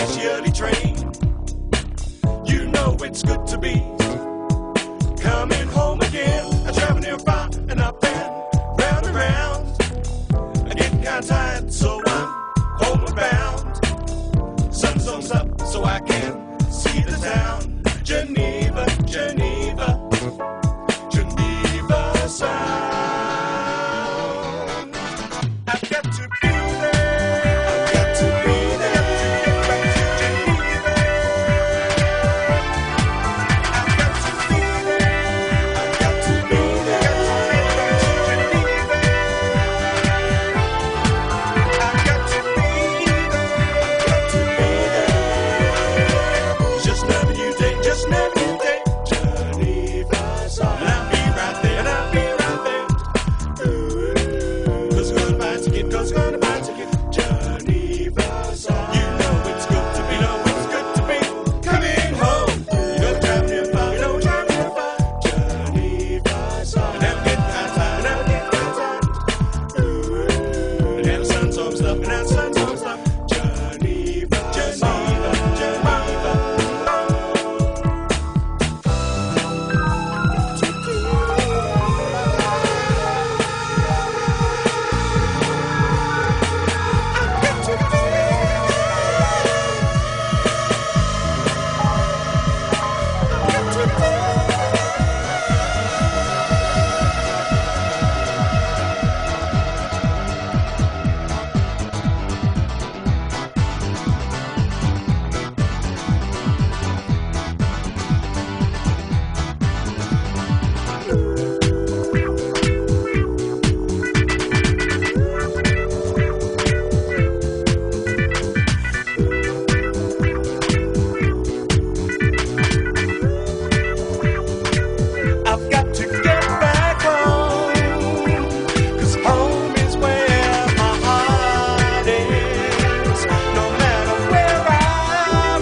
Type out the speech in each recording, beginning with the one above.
specially trained. You know it's good to be coming home again. I travel near far and up and round and round. I get kinda tired, so I'm homeward bound. Sun's almost up, so I can see the town. Geneva, Geneva, Geneva Sound. I've got to be there. I've got to be there. Get back to Geneva. I've got to be there. I've got to be there. Get back to Geneva. I've got to be there. Got to be there. It's just another new day. Just another new day. Geneva Sound. And I'll be right there. And I'll be right there. Ooh. 'Cause I'm gonna buy a ticket. 'Cause I'm gonna buy a ticket. Geneva Sound. You know it's good to be. You know it's good to be coming home. You know time near far. You know time near far. Geneva Sound. And I'm getting high time. And I'm getting high time. Ooh. And now the sun's almost up. And now the sun's almost up. Geneva, Geneva, Geneva. I've got to get back home, 'cause home is where my heart is. No matter where I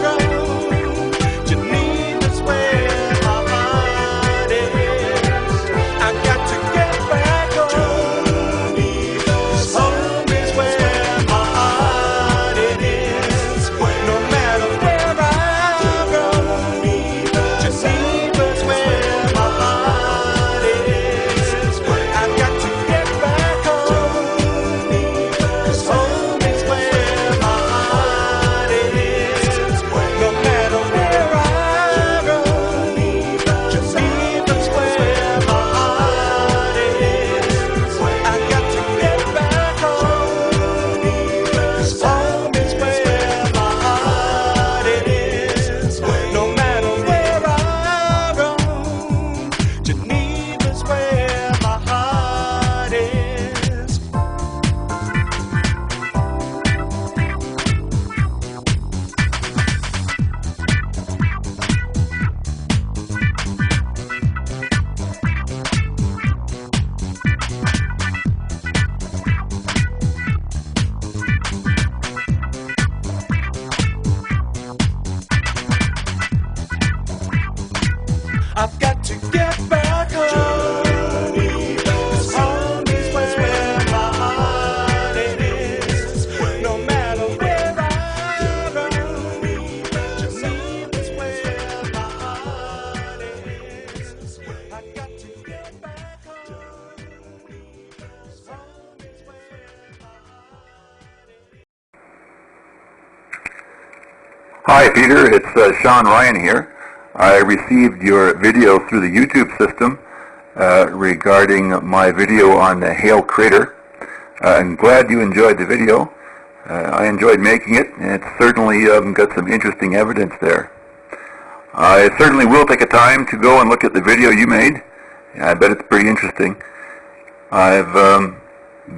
roam, Geneva's where my heart is. I've got to get back home, 'cause home is where my heart is. No matter where I roam, Geneva's where my heart is. I've got to get back home, 'cause home is where my heart is. No matter where I roam, Geneva's where my heart is. I've got to get back home, 'cause home is where my heart is. No matter where I roam, Geneva's where my heart is. I've got to get back home, 'cause home is where my heart is. No matter where I roam, Geneva's where my heart is. I've got to get back home, 'cause home is where my heart is. Hi Peter, it's Sean Ryan here. I received your video through the YouTube system regarding my video on the Hail Crater. I'm glad you enjoyed the video. I enjoyed making it, and it's certainly got some interesting evidence there. I certainly will take a time to go and look at the video you made. I bet it's pretty interesting. I've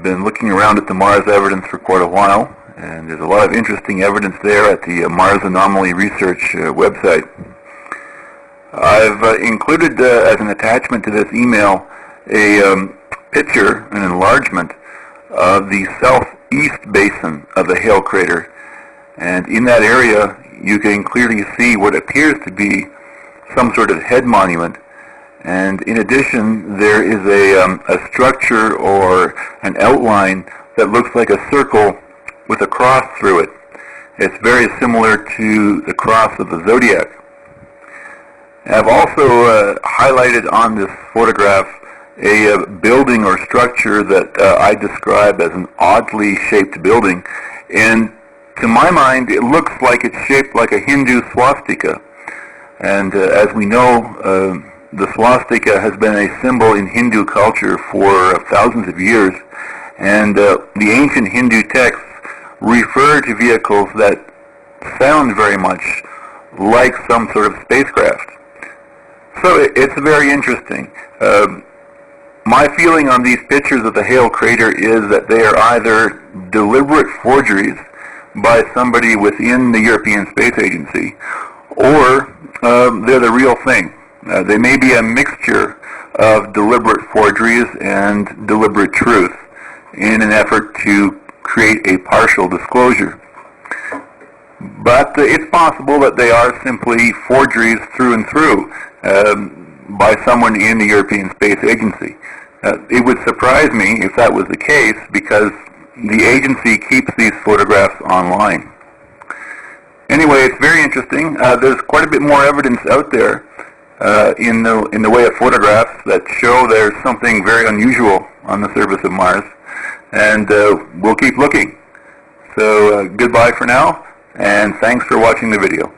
been looking around at the Mars evidence for quite a while, and there's a lot of interesting evidence there at the Mars Anomaly Research website. I've included as an attachment to this email a picture, an enlargement of the southeast basin of the Hail Crater, and in that area you can clearly see what appears to be some sort of head monument, and in addition there is a structure or an outline that looks like a circle with a cross through it. It's very similar to the cross of the zodiac. I've also highlighted on this photograph a building or structure that I describe as an oddly shaped building, and to my mind it looks like it's shaped like a Hindu swastika. And as we know, the swastika has been a symbol in Hindu culture for thousands of years, and the ancient Hindu texts refer to vehicles that sound very much like some sort of spacecraft. So it's very interesting. My feeling on these pictures of the Hale crater is that they are either deliberate forgeries by somebody within the European Space Agency, or they're the real thing. They may be a mixture of deliberate forgeries and deliberate truth in an effort to create a partial disclosure. But it's possible that they are simply forgeries through and through by someone in the European Space Agency. It would surprise me if that was the case, because the agency keeps these photographs online. Anyway, it's very interesting. There's quite a bit more evidence out there in the way of photographs that show there's something very unusual on the surface of Mars, and we'll keep looking. So goodbye for now, and thanks for watching the video.